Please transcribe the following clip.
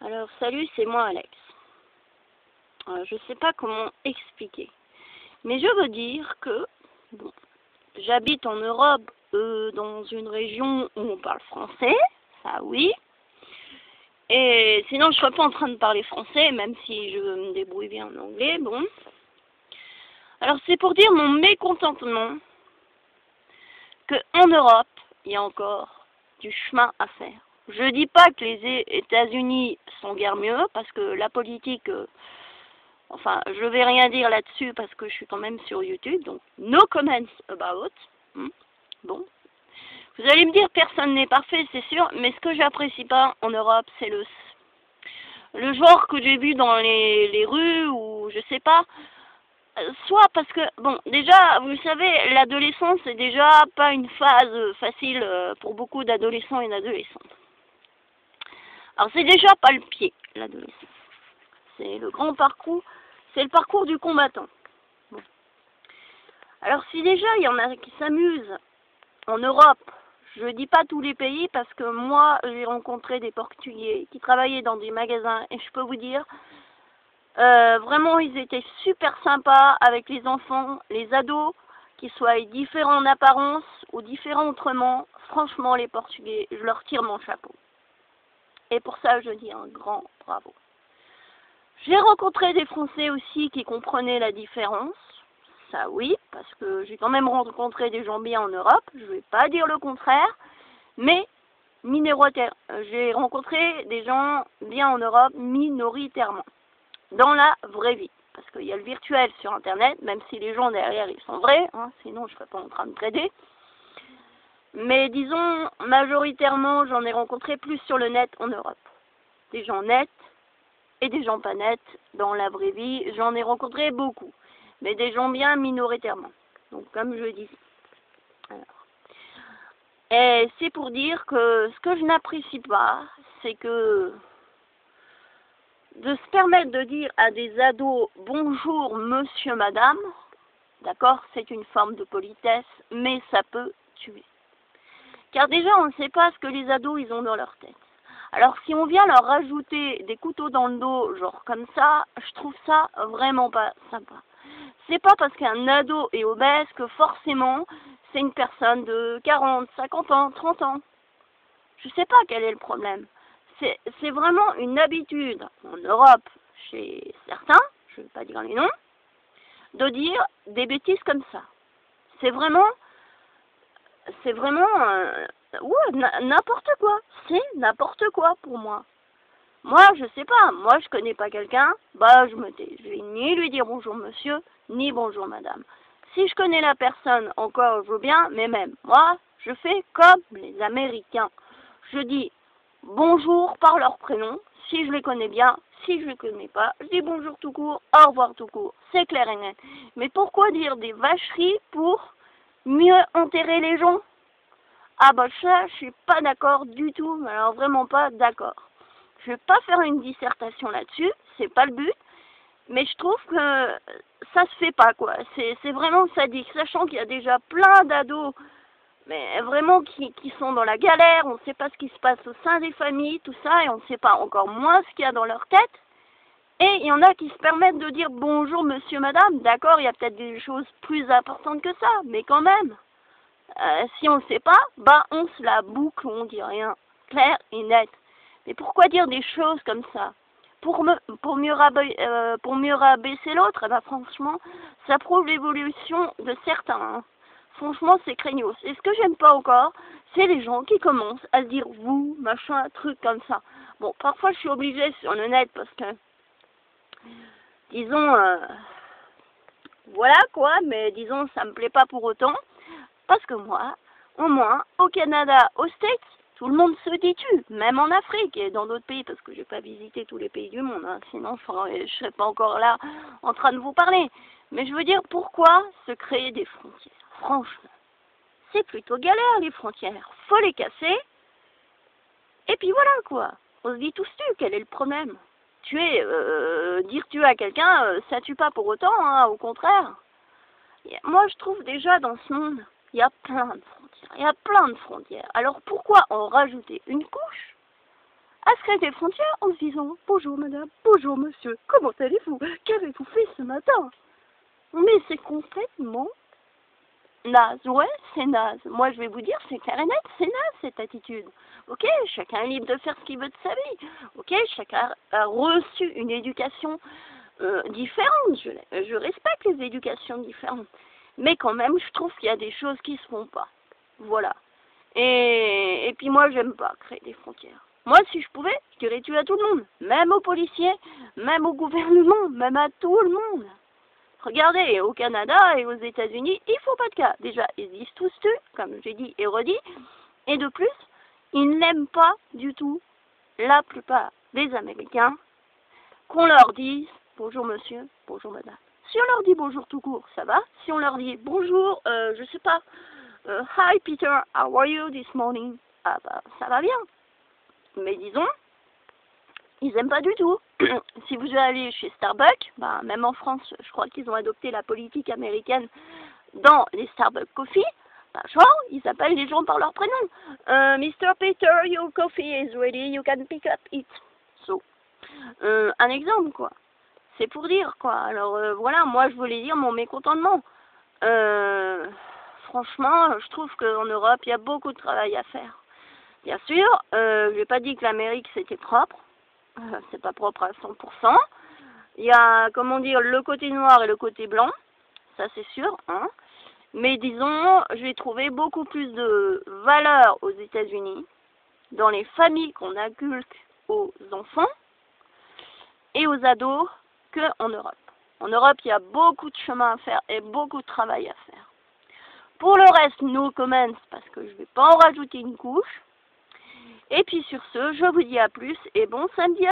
Alors, salut, c'est moi, Alex. Je sais pas comment expliquer. Mais je veux dire que, bon, j'habite en Europe, dans une région où on parle français, ça oui. Et sinon, je serais pas en train de parler français, même si je me débrouille bien en anglais, bon. Alors, c'est pour dire mon mécontentement qu'en Europe, il y a encore du chemin à faire. Je dis pas que les États-Unis sont guère mieux, parce que la politique, enfin, je vais rien dire là-dessus parce que je suis quand même sur YouTube, donc no comments about. Bon. Vous allez me dire, personne n'est parfait, c'est sûr, mais ce que j'apprécie pas en Europe, c'est le genre que j'ai vu dans les rues, ou je sais pas. Soit parce que, bon, déjà, vous savez, l'adolescence, c'est déjà pas une phase facile pour beaucoup d'adolescents et d'adolescentes. Alors, c'est déjà pas le pied, l'adolescence. C'est le grand parcours, c'est le parcours du combattant. Bon. Alors, si déjà, il y en a qui s'amusent en Europe, je dis pas tous les pays, parce que moi, j'ai rencontré des Portugais qui travaillaient dans des magasins, et je peux vous dire, vraiment, ils étaient super sympas avec les enfants, les ados, qu'ils soient différents en apparence ou différents autrement. Franchement, les Portugais, je leur tire mon chapeau. Et pour ça, je dis un grand bravo. J'ai rencontré des Français aussi qui comprenaient la différence. Ça oui, parce que j'ai quand même rencontré des gens bien en Europe, je ne vais pas dire le contraire, mais j'ai rencontré des gens bien en Europe minoritairement, dans la vraie vie. Parce qu'il y a le virtuel sur Internet, même si les gens derrière ils sont vrais, hein, sinon je ne serais pas en train de trader. Mais disons, majoritairement, j'en ai rencontré plus sur le net en Europe. Des gens nets et des gens pas nets dans la vraie vie, j'en ai rencontré beaucoup. Mais des gens bien minoritairement. Donc, comme je dis. Alors. Et c'est pour dire que ce que je n'apprécie pas, c'est que de se permettre de dire à des ados « Bonjour, monsieur, madame », d'accord, c'est une forme de politesse, mais ça peut tuer. Car déjà, on ne sait pas ce que les ados, ils ont dans leur tête. Alors, si on vient leur rajouter des couteaux dans le dos, genre comme ça, je trouve ça vraiment pas sympa. C'est pas parce qu'un ado est obèse que forcément c'est une personne de 40, 50 ans, 30 ans. Je sais pas quel est le problème. C'est vraiment une habitude en Europe, chez certains, je ne vais pas dire les noms, de dire des bêtises comme ça. C'est vraiment n'importe quoi. C'est n'importe quoi pour moi. Moi, je sais pas. Moi, je connais pas quelqu'un. Bah, je me tais. Je vais ni lui dire bonjour monsieur, ni bonjour madame. Si je connais la personne, encore, je veux bien, mais même, moi, je fais comme les Américains. Je dis bonjour par leur prénom, si je les connais bien. Si je les connais pas, je dis bonjour tout court, au revoir tout court. C'est clair et net. Mais pourquoi dire des vacheries pour mieux enterrer les gens? Ah bah ça, je suis pas d'accord du tout, alors vraiment pas d'accord. Je vais pas faire une dissertation là-dessus, c'est pas le but, mais je trouve que ça se fait pas, quoi. C'est vraiment sadique, sachant qu'il y a déjà plein d'ados, mais vraiment qui sont dans la galère, on ne sait pas ce qui se passe au sein des familles, tout ça, et on ne sait pas encore moins ce qu'il y a dans leur tête. Et il y en a qui se permettent de dire bonjour monsieur, madame, d'accord, il y a peut-être des choses plus importantes que ça, mais quand même. Si on ne sait pas, bah on se la boucle, on dit rien, clair et net. Mais pourquoi dire des choses comme ça? Pour mieux rabaisser l'autre, eh ben, franchement, ça prouve l'évolution de certains. Hein. Franchement, c'est craignos. Et ce que j'aime pas encore, c'est les gens qui commencent à se dire vous, machin, truc comme ça. Bon, parfois je suis obligée sur le net parce que, disons, voilà quoi, mais disons, ça me plaît pas pour autant. Parce que moi, au moins, au Canada, aux States, tout le monde se tue, même en Afrique et dans d'autres pays, parce que je n'ai pas visité tous les pays du monde, hein, sinon je ne serais pas encore là en train de vous parler. Mais je veux dire, pourquoi se créer des frontières? Franchement, c'est plutôt galère les frontières, faut les casser, et puis voilà quoi, on se dit tous tu, quel est le problème? Dire tu à quelqu'un, ça tue pas pour autant, hein, au contraire. Moi je trouve déjà dans ce monde, il y a plein de frontières. Alors pourquoi en rajouter une couche à ce crée des frontières en se disant « Bonjour madame, bonjour monsieur, comment allez-vous? Qu'avez-vous fait ce matin ?» Mais c'est complètement naze, ouais, c'est naze. Moi, je vais vous dire, c'est clair et net, c'est naze, cette attitude. Ok, chacun est libre de faire ce qu'il veut de sa vie. Ok, chacun a reçu une éducation différente. Je respecte les éducations différentes. Mais quand même, je trouve qu'il y a des choses qui se font pas. Voilà. Et puis moi, j'aime pas créer des frontières. Moi, si je pouvais, je dirais tu à tout le monde. Même aux policiers, même au gouvernement, même à tout le monde. Regardez, au Canada et aux États-Unis, il faut pas de cas. Déjà, ils disent tous tu, comme j'ai dit et redit. Et de plus, ils n'aiment pas du tout, la plupart des Américains, qu'on leur dise bonjour monsieur, bonjour madame. Si on leur dit bonjour tout court, ça va. Si on leur dit bonjour, je sais pas, hi Peter, how are you this morning? Ah bah, ça va bien. Mais disons, ils n'aiment pas du tout. Si vous allez chez Starbucks, bah, même en France, je crois qu'ils ont adopté la politique américaine dans les Starbucks Coffee. Bah, genre, ils appellent les gens par leur prénom. Mr. Peter, your coffee is ready, you can pick up it. So, un exemple, quoi. C'est pour dire, quoi. Alors, voilà, moi, je voulais dire mon mécontentement. Franchement, je trouve qu'en Europe, il y a beaucoup de travail à faire. Bien sûr, je n'ai pas dit que l'Amérique, c'était propre. C'est pas propre à 100%. Il y a, comment dire, le côté noir et le côté blanc, ça c'est sûr, hein. Mais disons, j'ai trouvé beaucoup plus de valeur aux États-Unis, dans les familles qu'on inculque aux enfants et aux ados, qu'en Europe. En Europe, il y a beaucoup de chemin à faire et beaucoup de travail à faire. Pour le reste, no comments, parce que je ne vais pas en rajouter une couche. Et puis sur ce, je vous dis à plus et bon samedi à